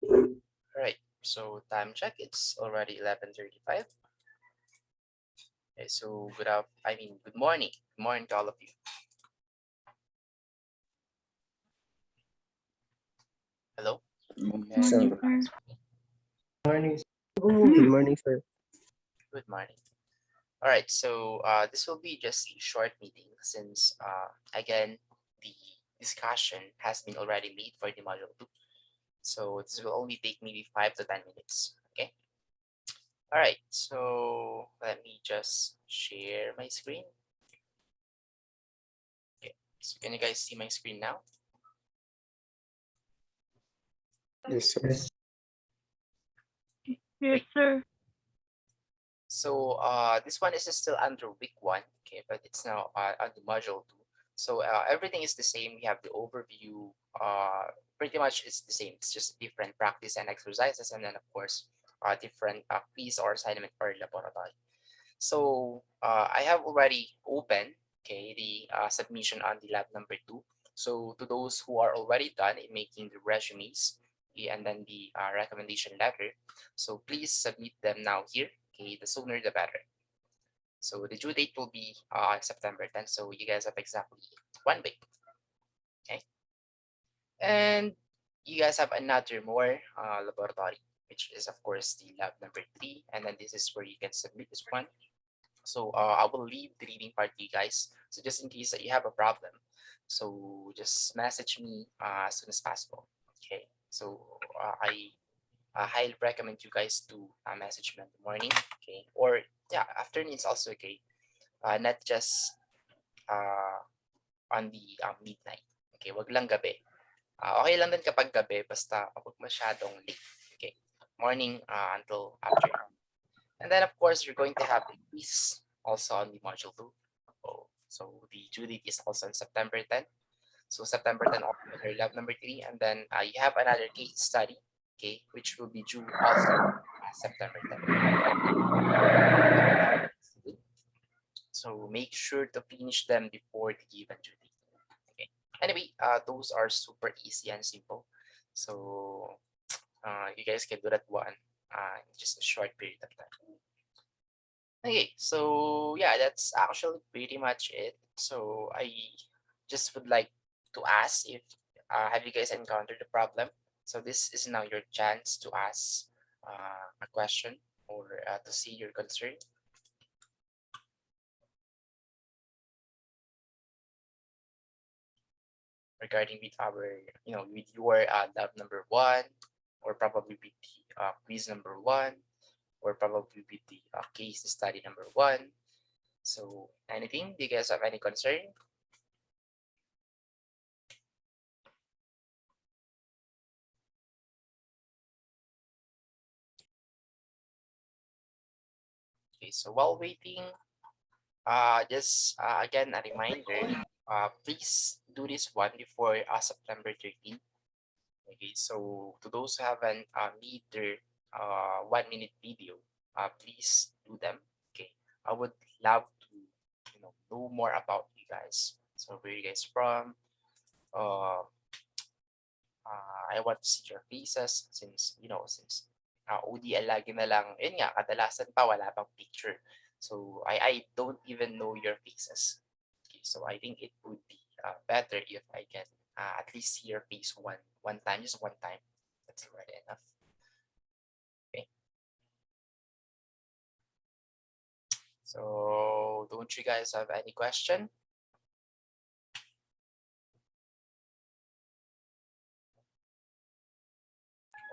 All right, so time check. It's already 11:35. Okay, so good morning. Good morning to all of you. Hello. Can So, you Morning, sir. morning. Good morning, sir. Good morning. All right, so this will be just a short meeting since again the discussion has been already made for the module 2. So this will only take maybe 5 to 10 minutes. Okay. All right, so let me just share my screen. Okay, so can you guys see my screen now? Yes, sir. Yes, sir. So this one is still under week 1, okay, but it's now on the module 2. So everything is the same. We have the overview. Pretty much it's the same. It's just different practice and exercises, and then of course different quiz or assignment for laboratory. So I have already opened, okay, the submission on the lab number 2. So to those who are already done in making the resumes, okay, and then the recommendation letter, so please submit them now here. Okay, the sooner the better. So the due date will be on September 10th. So you guys have exactly 1 week. Okay, and you guys have another more laboratory, which is of course the lab number 3, and then this is where you can submit this one. So I will leave the reading part to you guys. So just in case that you have a problem, so just message me as soon as possible. Okay. So I highly recommend you guys to message me in the morning. Okay. Or yeah, afternoon is also okay. Not just uh, on the midnight. Okay. Wag lang gabi. Okay lang din kapag gabi, basta wag masyadong late. Okay. Morning until afternoon. And then, of course, you're going to have a quiz also on the module 2. Oh, so the due date is also on September 10th. So September 10th, also your lab number 3. And then you have another case study, okay, which will be due also September 10th. So make sure to finish them before the given due date. Okay. Anyway, those are super easy and simple. So you guys can do that one in just a short period of time. Okay, so yeah, that's actually pretty much it. So I just would like to ask if have you guys encountered the problem? So this is now your chance to ask a question or to see your concern regarding with our, with your lab number 1, or probably with the quiz number 1, or probably with the case study number 1. So anything? Do you guys have any concern? Okay, so while waiting, just again a reminder, please do this one before September 13th. Okay, so to those who haven't made their 1 minute video, please do them. Okay, I would love to know more about you guys. So where you guys from? Uh, I want to see your faces since since ODL lagi na lang, yun nga, kadalasan pa wala pang picture. So I don't even know your faces. Okay, so I think it would be better if I can at least see your face one time, just one time. That's already enough. Okay. So don't you guys have any question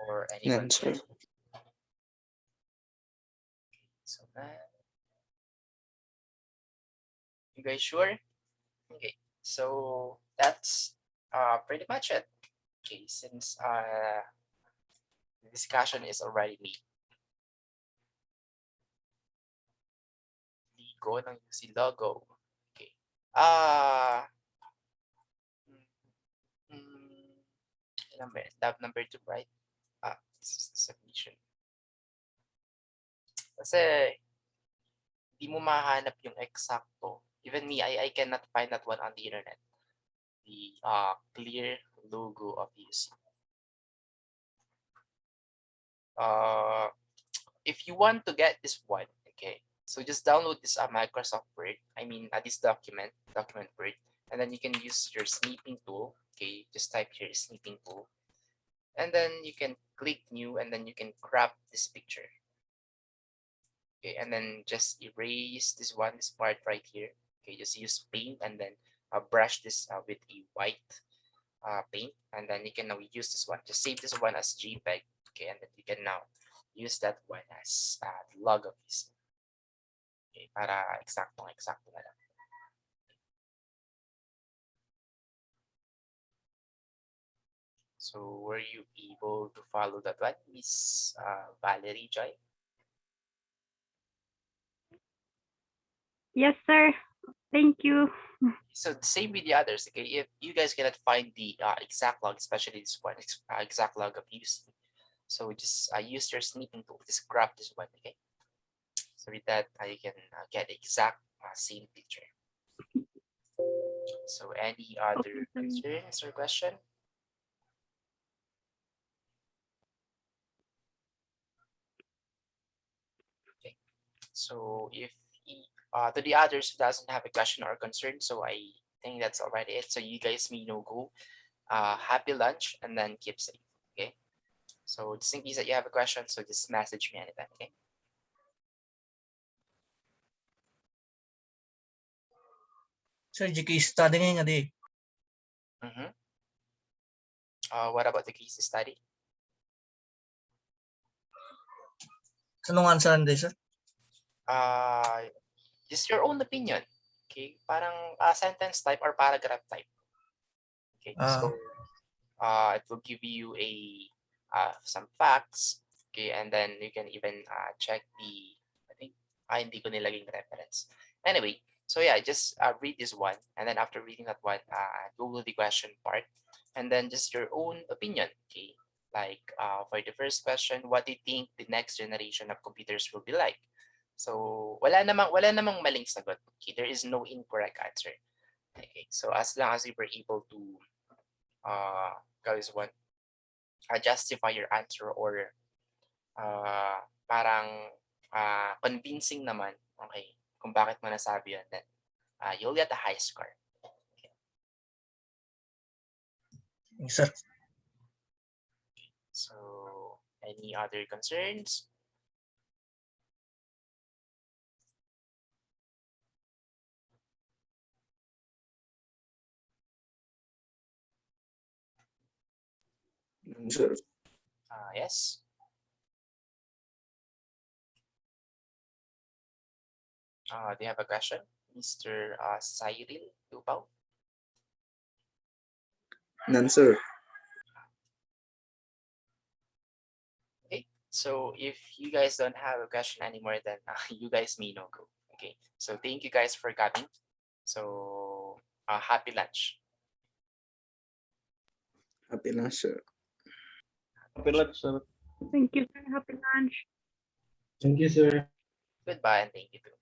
or any None, concern? sir. So you guys sure? Okay. So that's pretty much it. Okay, since the discussion is already made. Ligo ng UC logo. Okay. Mm, Tab number 2, right? This is the submission. Kasi di mo mahanap yung eksakto. Even me, I cannot find that one on the internet. The clear logo of UC. if you want to get this one, okay, so just download this Microsoft Word. I mean, this document Word, and then you can use your snipping tool. Okay, just type here snipping tool, and then you can click new, and then you can crop this picture. Okay, and then just erase this part right here. Okay, just use paint and then brush this with a white paint, and then you can now use this one. Just save this one as JPEG. Okay, and then you can now use that one as the log of this. Okay, para eksakto na lang. So were you able to follow that one, Miss Valerie Joy? Yes, sir. Thank you. So the same with the others. Okay, if you guys cannot find the exact log, especially this one, exact log of using, so just use your snipping tool. Just grab this one. Okay, so with that you can get the exact same picture. So any other concerns or question? Okay, so if to the others who doesn't have a question or concern, so I think that's already it. So you guys may know go. Happy lunch and then keep safe. Okay. So just in case that you have a question, so just message me anytime. Okay. Sir, GK study ngayon nga di. Mm-hmm. What about the case study? Anong answer hindi, sir? Just your own opinion. Okay, parang sentence type or paragraph type. Okay, so it will give you some facts. Okay, and then you can even check the, I think, hindi ko nilaging reference. Anyway, so yeah, just read this one, and then after reading that one, Google the question part, and then just your own opinion. Okay, like for the first question, what do you think the next generation of computers will be like? So wala namang maling sagot. Okay, there is no incorrect answer. Okay, so as long as you were able to guys one justify your answer or parang convincing naman, okay, kung bakit mo nasabi yun, then you'll get a high score. Okay. Yes, sir. So any other concerns? Sir. Yes. Do you have a question, Mr. Cyril Lupao? None, sir. Okay, so if you guys don't have a question anymore, then you guys may no go. Okay, so thank you guys for coming. So happy lunch. Happy lunch, sir. Happy lunch, sir. Thank you, sir. Happy lunch. Thank you, sir. Goodbye and thank you too.